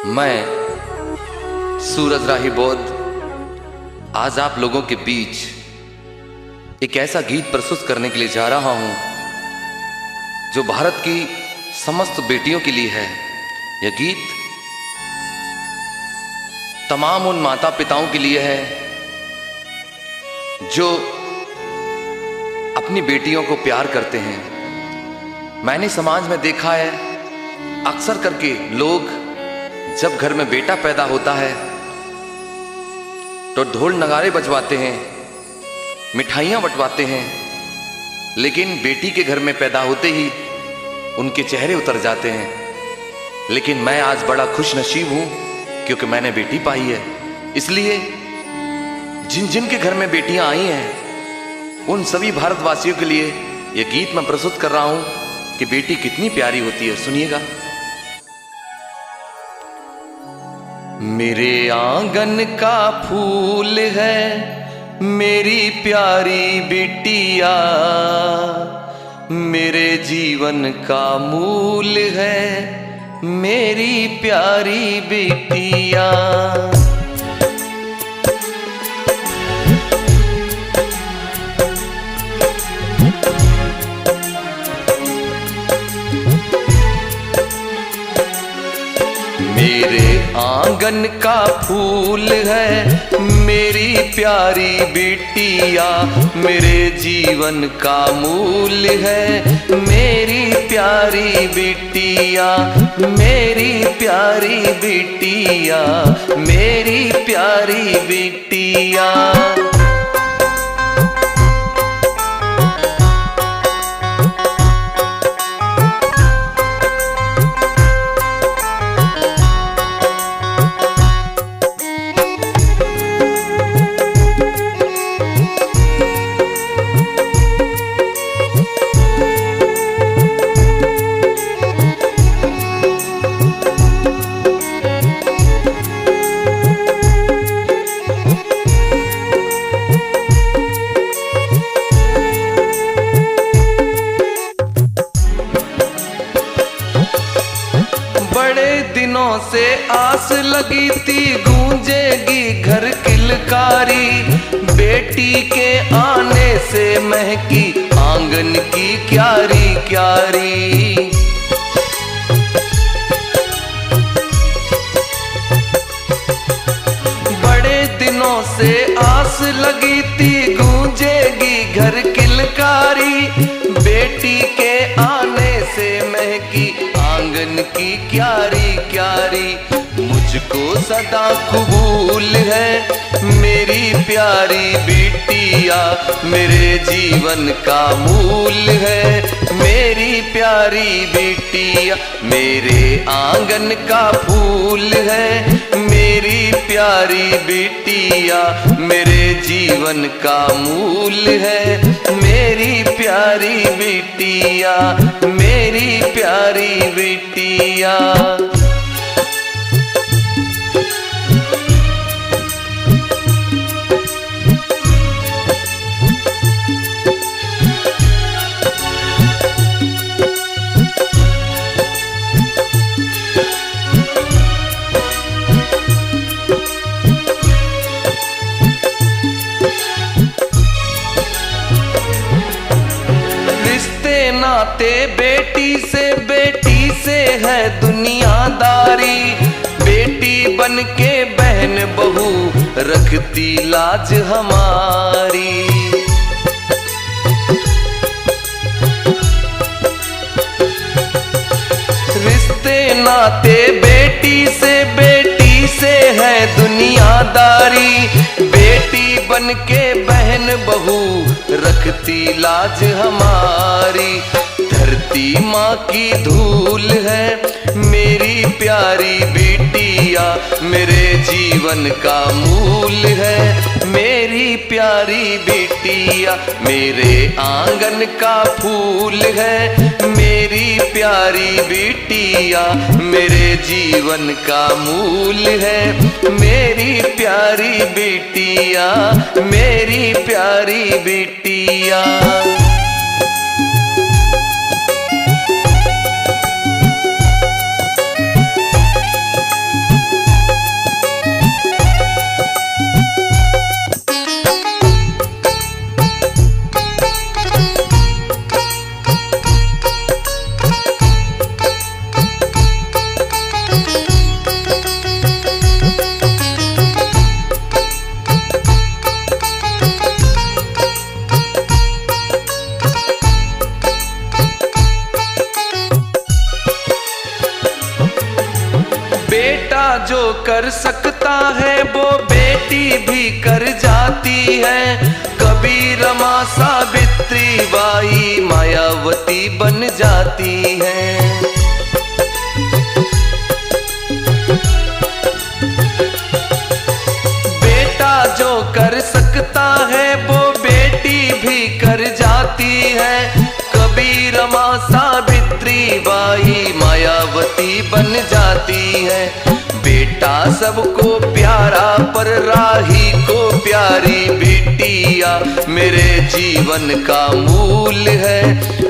मैं सूरज राही बौद्ध आज आप लोगों के बीच एक ऐसा गीत प्रस्तुत करने के लिए जा रहा हूं जो भारत की समस्त बेटियों के लिए है। यह गीत तमाम उन माता पिताओं के लिए है जो अपनी बेटियों को प्यार करते हैं। मैंने समाज में देखा है अक्सर करके लोग जब घर में बेटा पैदा होता है तो ढोल नगारे बजवाते हैं, मिठाइयाँ बंटवाते हैं, लेकिन बेटी के घर में पैदा होते ही उनके चेहरे उतर जाते हैं। लेकिन मैं आज बड़ा खुश नसीब हूँ क्योंकि मैंने बेटी पाई है। इसलिए जिन जिन के घर में बेटियाँ आई हैं उन सभी भारतवासियों के लिए यह गीत मैं प्रस्तुत कर रहा हूँ कि बेटी कितनी प्यारी होती है। सुनिएगा। मेरे आंगन का फूल है मेरी प्यारी बिटिया, मेरे जीवन का मूल है मेरी प्यारी बिटिया। मेरे आंगन का फूल है मेरी प्यारी बिटिया, मेरे जीवन का मूल है मेरी प्यारी बिटिया, मेरी प्यारी बिटिया, मेरी प्यारी बिटिया। दिनों से आस लगी थी गूंजेगी घर किलकारी, बेटी के आने से महकी आंगन की क्यारी क्यारी। बड़े दिनों से आस लगी थी गूंजेगी घर किलकारी, बेटी के आने से महकी आंगन की क्यारी क्यारी। मुझको सदा कबूल है मेरी प्यारी बिटिया, मेरे जीवन का मूल है मेरी प्यारी बिटिया। मेरे आंगन का फूल है मेरी प्यारी बिटिया, मेरे जीवन का मूल है मेरी प्यारी बिटिया, मेरी प्यारी बिटिया। नाते बेटी से है दुनियादारी, बेटी बन के बहन बहू रखती लाज हमारी। रिश्ते नाते बेटी से है दुनियादारी, बेटी बन के बहन बहू रखती लाज हमारी। धरती माँ की धूल है मेरी प्यारी बिटिया, मेरे जीवन का मूल है मेरी प्यारी बिटिया। मेरे आंगन का फूल है मेरी प्यारी बिटिया, मेरे जीवन का मूल है मेरी प्यारी बिटिया, मेरी प्यारी बिटिया। जो कर सकता है वो बेटी भी कर जाती है। कभी रमा सावित्री बाई मायावती बन जाती है। बेटा जो कर सकता है वो बेटी भी कर जाती है। कभी रमा सावित्री बाई मायावती बन जाती है। बेटा सबको प्यारा पर राही को प्यारी बिटिया मेरे जीवन का मूल है।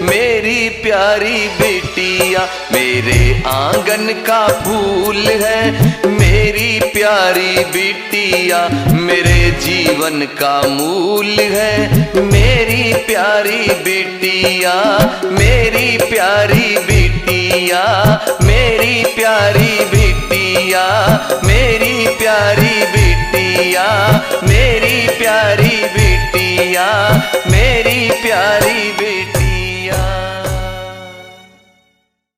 मेरी प्यारी बिटिया मेरे आंगन का फूल है। मेरी प्यारी बिटिया मेरे जीवन का मूल है। मेरी प्यारी बिटिया, मेरी प्यारी बिटिया, मेरी प्यारी बिटिया, मेरी प्यारी बिटिया, मेरी प्यारी बिटिया, मेरी प्यारी बिटिया।